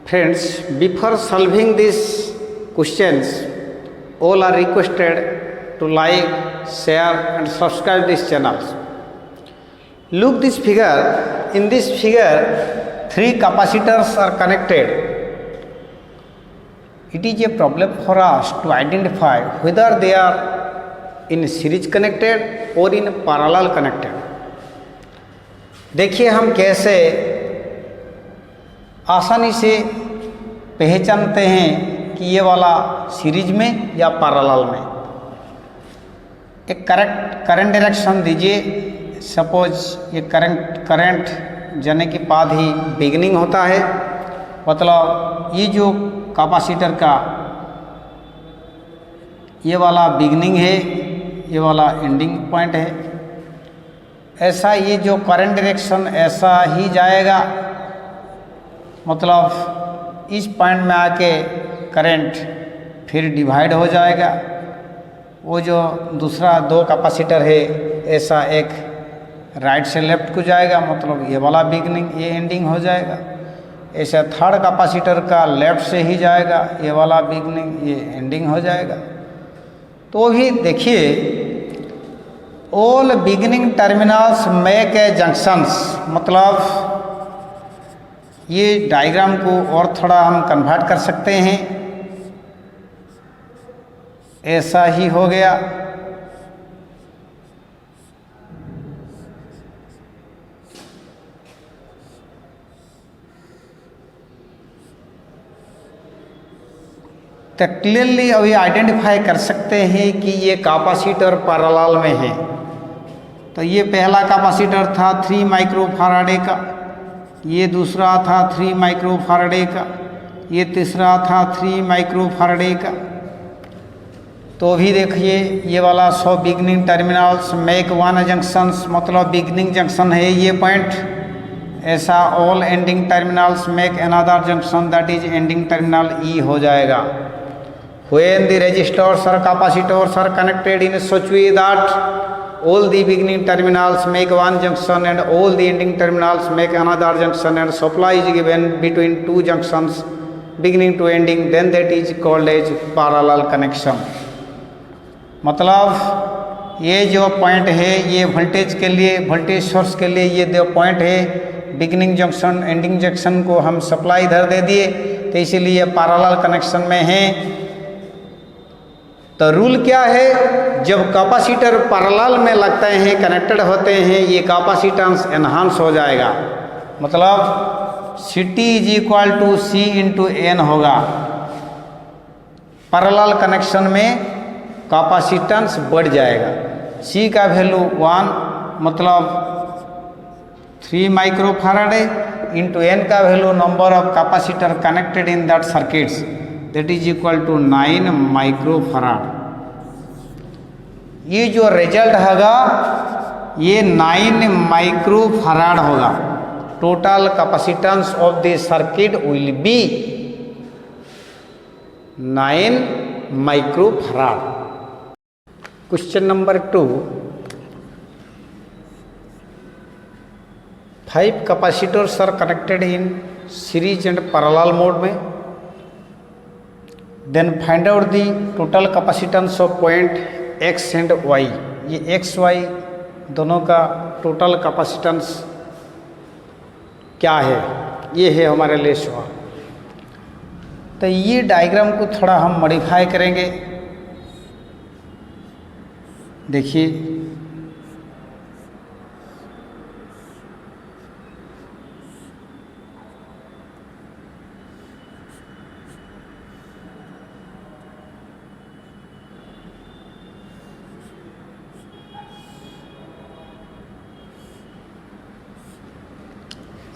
Friends, before solving these questions, all are requested to like, share and subscribe this channel. Look this figure. In this figure, three capacitors are connected. It is a problem for us to identify whether they are in series connected or in parallel connected. देखिए हम कैसे आसानी से पहचानते हैं कि ये वाला सीरीज में या पैरेलल में। एक करंट डायरेक्शन दीजिए। सपोज ये करंट जाने के बाद ही बिगिनिंग होता है, मतलब ये जो कैपेसिटर का ये वाला बिगिनिंग है, ये वाला एंडिंग पॉइंट है। ऐसा ये जो करंट डायरेक्शन ऐसा ही जाएगा, मतलब इस पॉइंट में आके करंट फिर डिवाइड हो जाएगा। वो जो दूसरा दो कैपेसिटर है ऐसा एक राइट से लेफ्ट को जाएगा, मतलब ये वाला बिगिनिंग ये एंडिंग हो जाएगा। ऐसा थर्ड कैपेसिटर का लेफ्ट से ही जाएगा, ये वाला बिगिनिंग ये एंडिंग हो जाएगा। तो भी देखिए, all beginning terminals make a junctions, मतलब ये डायग्राम को और थोड़ा हम कन्वर्ट कर सकते हैं। ऐसा ही हो गया। तो क्लियरली अभी आइडेंटिफाई कर सकते हैं कि ये कैपेसिटर पैरेलल में है। तो ये पहला कैपेसिटर था 3 माइक्रोफैराडे का, ये दूसरा था 3 माइक्रोफैराडे का, ये तीसरा था 3 माइक्रोफैराडे का। तो भी देखिए ये वाला 100 beginning terminals make one junctions, मतलब बिगनिंग जंक्शन है ये पॉइंट। ऐसा all ending terminals make another junction, that is ending terminal E हो जाएगा। When the resistors or capacitors are connected in such way that all the beginning terminals make one junction and all the ending terminals make another junction and supply is given between two junctions beginning to ending, then that is called as parallel connection। मतलब ये जो point है ये voltage के लिए, voltage source के लिए ये जो पॉइंट है, बिगिनिंग जंक्शन एंडिंग जंक्शन को हम सप्लाई इधर दे दिए, तो इसीलिए पैरेलल कनेक्शन में है। तो रूल क्या है, जब कैपेसिटर पैरेलल में लगते हैं, कनेक्टेड होते हैं, ये कैपेसिटेंस एनहांस हो जाएगा, मतलब CT is equal to C into N होगा। पैरेलल कनेक्शन में कैपेसिटेंस बढ़ जाएगा। C का वैल्यू 1 मतलब 3 माइक्रोफैराडे इंटू N का value number of capacitor connected in that circuits, that is equal to 9 microfarad. ये जो रिजल्ट होगा ये 9 माइक्रोफैराड होगा। Total capacitance of the circuit will be 9 microfarad. Question number 2, 5 capacitors are connected in series and parallel mode में। Then find out the total capacitance of point X and Y। ये X Y दोनों का total capacitance क्या है, ये है हमारे लिए सवाल। तो ये डायग्राम को थोड़ा हम मॉडिफाई करेंगे। देखिए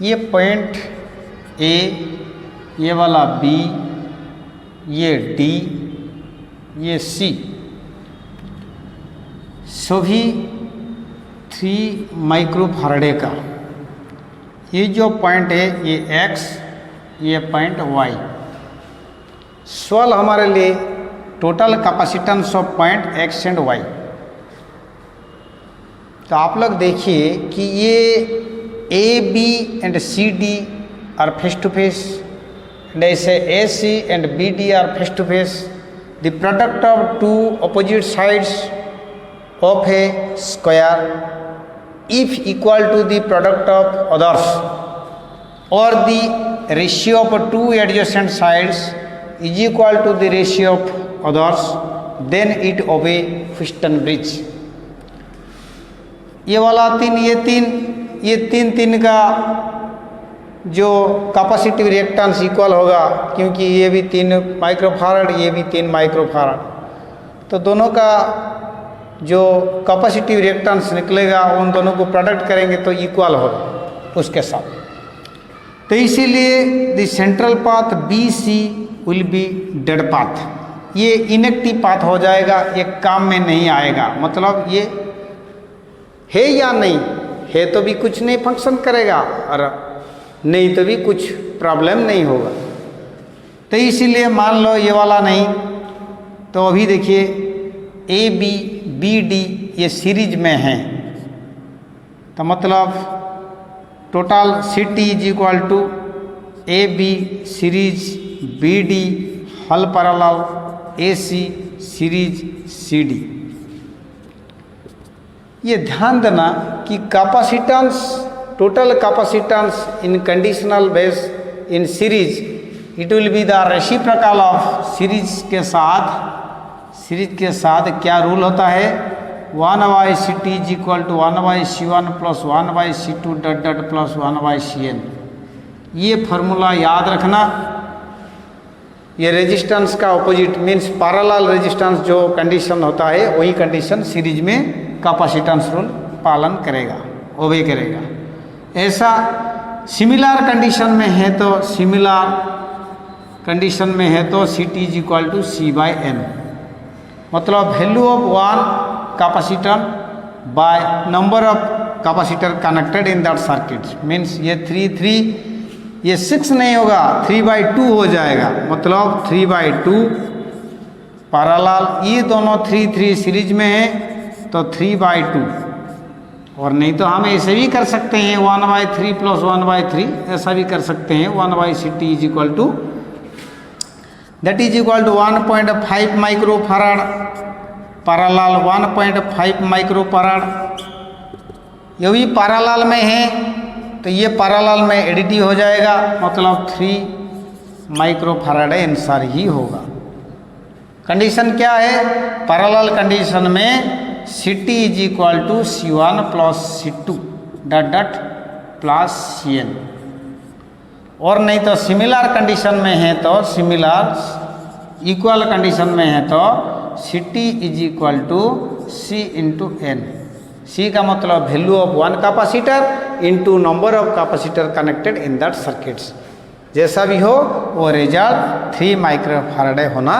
ये पॉइंट A, ये वाला B, ये D, ये C, सभी 3 माइक्रोफैराडे का। ये जो पॉइंट है ये X, ये पॉइंट Y। सवाल हमारे लिए total capacitance of point X and Y। तो आप लोग देखिए कि ये A, B and C, D are face to face and I say AC and BD are face to face, the product of two opposite sides of a square, if equal to the product of others, or the ratio of two adjacent sides is equal to the ratio of others, then it obey Wheatstone bridge. ये वाला तीन का जो capacitive reactance equal होगा, क्योंकि ये भी 3 microfarad, ये भी 3 माइक्रोफारड, तो दोनों का जो कैपेसिटिव रिएक्टेंस निकलेगा उन दोनों को प्रोडक्ट करेंगे तो इक्वल होगा उसके साथ। तो इसीलिए the central path BC will be dead path, ये इनएक्टिव पाथ हो जाएगा, ये काम में नहीं आएगा। मतलब ये है या नहीं है तो भी कुछ नहीं फंक्शन करेगा, और नहीं तो भी कुछ प्रॉब्लम नहीं होगा। तो इसीलिए मान लो ये वाला नहीं, तो अभी देखिए AB BD ये सीरीज में है, तो मतलब total CT is equal to AB series BD हल पैरेलल AC सीरीज CD। ये ध्यान देना कि capacitance, total capacitance in conditional base in series, it will be the reciprocal of series के साथ क्या रूल होता है, 1/CT is equal to 1/C1 plus 1/C2 dot dot plus 1/CN। ये फार्मूला याद रखना। ये रेजिस्टेंस का ऑपोजिट मीन्स पैरेलल रेजिस्टेंस जो कंडीशन होता है वही कंडीशन सीरीज में कैपेसिटेंस रूल पालन करेगा, ओबे करेगा। ऐसा सिमिलर कंडीशन में है तो CT is equal to C/N, मतलब value of one capacitor by number of capacitor connected in that circuit. Means ये 3 ये 6 नहीं होगा, 3/2 हो जाएगा, मतलब 3/2 पैरेलल, ये दोनों 3 सीरीज में है तो 3/2, और नहीं तो हम ऐसे भी कर सकते हैं 1/3 प्लस 1/3, ऐसा भी कर सकते हैं 1/CT is equal to that is equal to 1.5 microfarad parallel 1.5 microfarad. ये भी पैरेलल में है तो ये पैरेलल में एडिटिव हो जाएगा, मतलब 3 माइक्रोफैराड आंसर ही होगा। कंडीशन क्या है, पैरेलल कंडीशन में CT is equal to C1 plus C2 dot dot plus CN, और नहीं तो सिमिलर कंडीशन में है तो इक्वल कंडीशन में है तो CT is equal to C into N। C का मतलब value of one capacitor into number of capacitor connected in that circuits. जैसा भी हो वो रिजल्ट 3 माइक्रोफैराड होना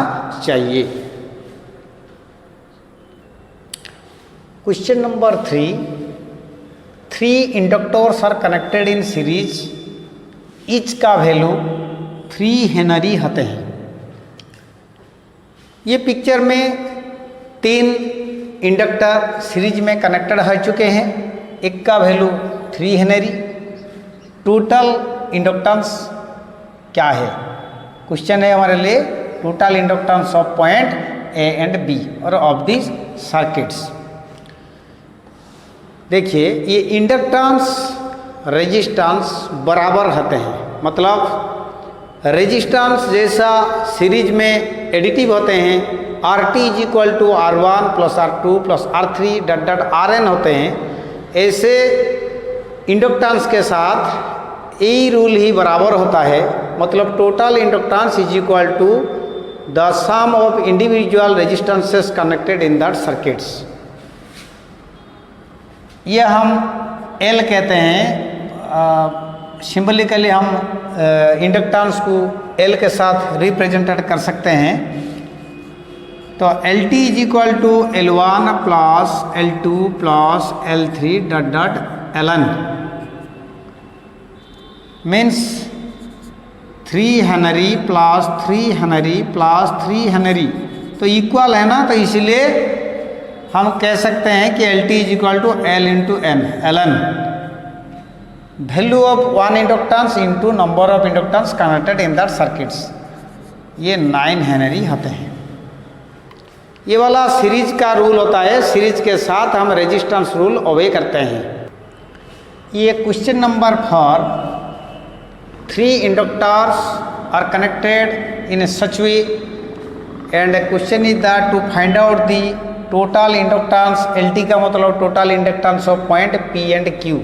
चाहिए। Question number 3 inductors are connected in series, each का वैल्यू 3 हेनरी होते हैं। ये पिक्चर में 3 इंडक्टर सीरीज में कनेक्टेड हो चुके हैं, एक का वैल्यू 3 हेनरी। टोटल इंडक्टेंस क्या है, क्वेश्चन है हमारे लिए total inductance of point A and B और ऑफ दिस सर्किट्स। देखिए ये इंडक्टेंस रेजिस्टेंस बराबर होते हैं, मतलब रेजिस्टेंस जैसा सीरीज में एडिटिव होते हैं, RT is equal to R1 plus R2 plus R3 dot dot RN होते हैं, ऐसे इंडक्टेंस के साथ यही रूल ही बराबर होता है, मतलब total inductance is equal to the sum of individual resistances connected in that circuits. ये हम L कहते हैं, सिंबलिकली हम इंडक्टेंस को L के साथ रिप्रेजेंटेड कर सकते हैं। तो LT is equal to L1 plus L2 plus L3 dot dot Ln, means 3 henry plus 3 henry plus 3 henry, तो इक्वल है ना, तो इसलिए हम कह सकते हैं कि LT is equal to L into N Ln, value of one inductance into number of inductance connected in that circuits, ये 9 हेनरी होते हैं। ये वाला सीरीज का रूल होता है, सीरीज के साथ हम रेजिस्टेंस रूल ओबे करते हैं। ये question number 4, 3 inductors are connected in such way and question is that to find out the total inductance, LT का मतलब total inductance of point P and Q।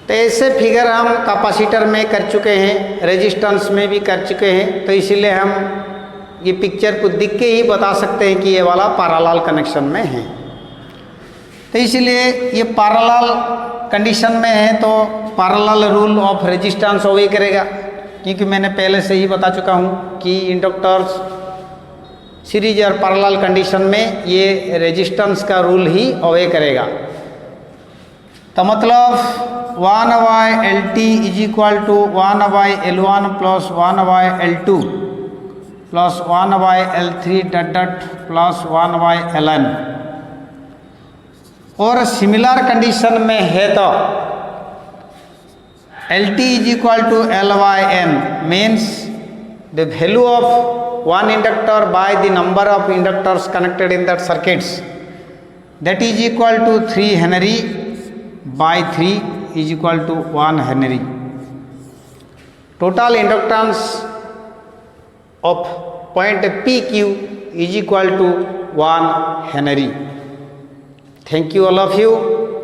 तो ऐसे फिगर हम कैपेसिटर में कर चुके हैं, रेजिस्टेंस में भी कर चुके हैं, तो इसीलिए हम ये पिक्चर को देख के ही बता सकते हैं कि ये वाला पैरेलल कनेक्शन में है। तो इसलिए ये पैरेलल कंडीशन में है तो पैरेलल रूल ऑफ रेजिस्टेंस ओबे करेगा, क्योंकि मैंने पहले से ही बता चुका हूँ कि इंडक्टर्स सीरीज और पैरेलल कंडीशन में ये रेजिस्टेंस का रूल ही ओबे करेगा। तो मतलब 1/LT is equal to 1/L1 plus 1/L2 plus 1/L3 dot dot plus 1/Ln। और सिमिलर कंडीशन में है तो LT is equal to L/N means the value of one inductor by the number of inductors connected in that circuits, that is equal to 3 Henry by 3 is equal to 1 Henry. Total inductance of point PQ is equal to 1 Henry. Thank you all of you.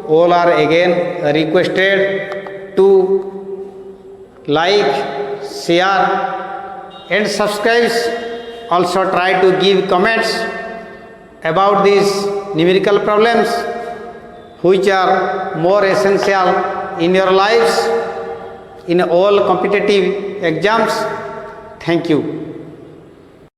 All are again requested to like, share and subscribe. Also try to give comments about these numerical problems which are more essential in your lives in all competitive exams. Thank you.